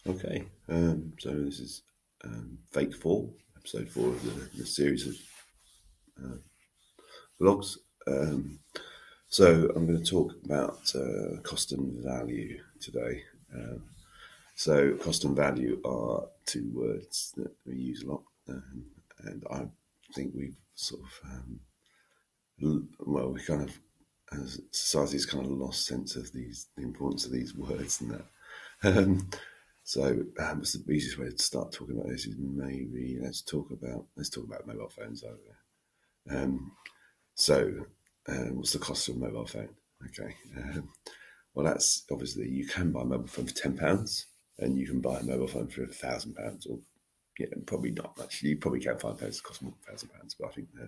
Okay, so this is Fake 4, episode 4 of the series of vlogs. Um, so I'm going to talk about cost and value today. So cost and value are two words that we use a lot, and I think we've sort of, we kind of, as society's kind of lost sense of the importance of these words and that. What's the easiest way to start talking about this is maybe let's talk about mobile phones over there. What's the cost of a mobile phone? Okay, well that's obviously you can buy a mobile phone for £10, and you can buy a mobile phone for £1,000, or probably not much. You probably can find phones that cost more than £1,000, but I think the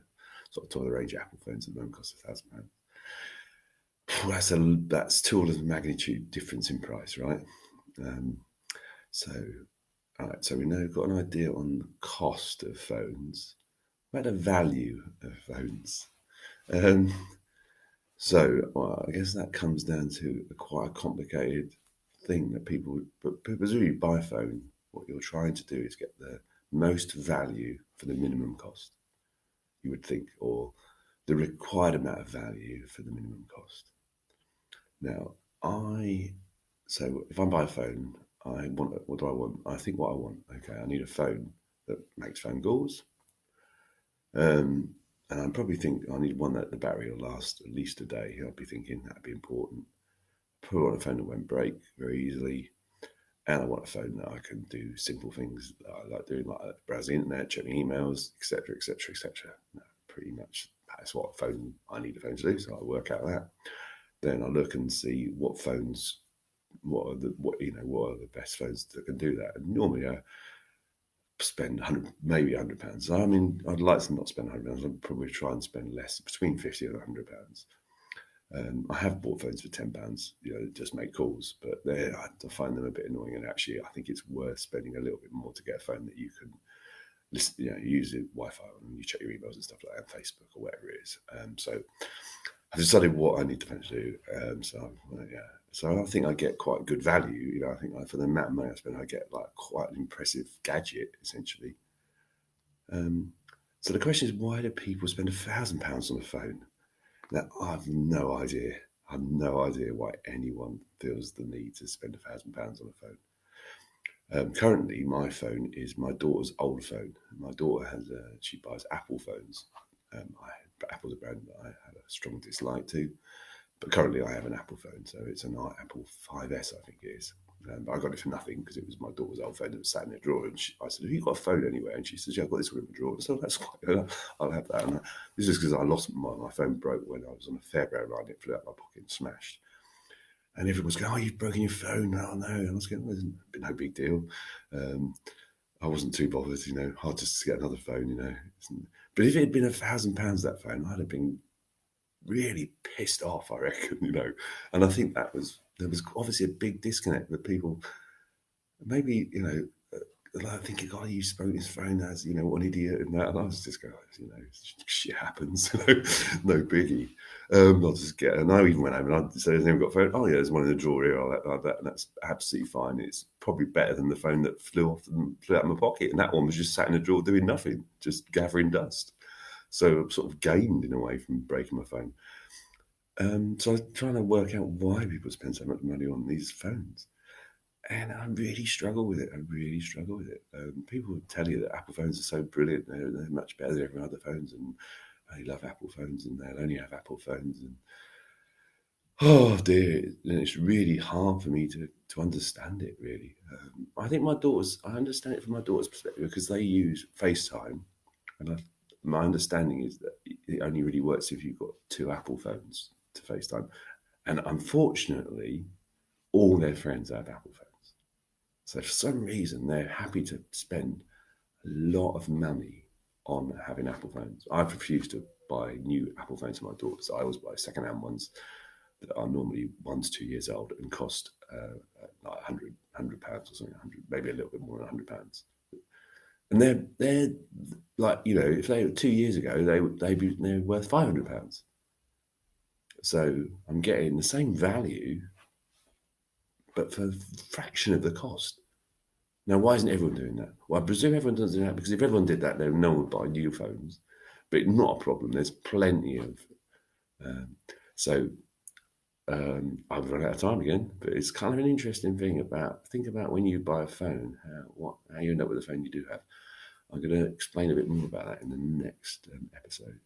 sort of top of the range Apple phones at the moment cost £1,000. That's two orders of magnitude difference in price, right? Um, so All right, so we now got an idea on the cost of phones. What about the value of phones? Um, I guess that comes down to quite a complicated thing that but as you buy a phone, what you're trying to do is get the most value for the minimum cost, you would think, or the required amount of value for the minimum cost. Now, if I buy a phone, what do I want? I think what I want, okay, I need a phone that makes phone calls. And I probably think I need one that the battery will last at least a day. I'd be thinking that'd be important. Probably want a phone that won't break very easily. And I want a phone that I can do simple things that I like doing, like browse the internet, check my emails, etc., etc., etc. Pretty much that's what I need a phone to do. So I work out that. Then I look and see what are the best phones that can do that. And normally I spend maybe £100. I mean, I'd like to not spend £100. I'd probably try and spend less, between £50 and £100. I have bought phones for £10, just make calls, but I find them a bit annoying. And actually, I think it's worth spending a little bit more to get a phone that you can listen, use it Wi-Fi and you check your emails and stuff like that, Facebook or whatever it is. So I've decided what I need the phone to do. So I think I get quite good value. I think for the amount of money I spend, I get like quite an impressive gadget essentially. So the question is, why do people spend £1,000 on a phone? Now, I have no idea. I have no idea why anyone feels the need to spend £1,000 on a phone. Currently, my phone is my daughter's old phone. My daughter she buys Apple phones. Apple's a brand that I have a strong dislike to. But currently, I have an Apple phone, so it's an Apple 5S, I think it is. I got it for nothing because it was my daughter's old phone that was sat in a drawer. And I said, "Have you got a phone anywhere?" And she says, "Yeah, I've got this one in the drawer." So that's quite. I'll have that. And this is because I lost my phone broke when I was on a fairground ride. It flew out of my pocket and smashed. And everyone was going, "Oh, you've broken your phone." Oh no! And I was going, "There's been no big deal." I wasn't too bothered. Hard just to get another phone. But if it had been £1,000 that phone, I'd have been really pissed off, I reckon. And I think there was obviously a big disconnect with people. Maybe, like thinking, God, you spoke his phone as, what an idiot and that. And I was just going, shit happens, no biggie. I'll just and I even went home and I said, "Has anyone got a phone?" "Oh yeah, there's one in the drawer here," like that. And that's absolutely fine. It's probably better than the phone that flew out of my pocket. And that one was just sat in the drawer doing nothing, just gathering dust. So I've sort of gained in a way from breaking my phone. So I was trying to work out why people spend so much money on these phones. And I really struggle with it. People would tell you that Apple phones are so brilliant. They're much better than every other phones. And they love Apple phones and they'll only have Apple phones. And oh dear, and it's really hard for me to understand it, really. I understand it from my daughter's perspective because they use FaceTime. And my understanding is that it only really works if you've got two Apple phones to FaceTime. And unfortunately, all their friends have Apple phones. So for some reason, they're happy to spend a lot of money on having Apple phones. I've refused to buy new Apple phones for my daughter, so I always buy second-hand ones that are normally 1 to 2 years old and cost like £100 or something, maybe a little bit more than £100. And they're like, if they were 2 years ago, they're worth £500. So I'm getting the same value, but for a fraction of the cost. Now, why isn't everyone doing that? Well, I presume everyone doesn't do that because if everyone did that, then no one would buy new phones. But not a problem. There's plenty of. So I've run out of time again, but it's kind of an interesting thing think about when you buy a phone, how you end up with the phone you do have. I'm going to explain a bit more about that in the next episode.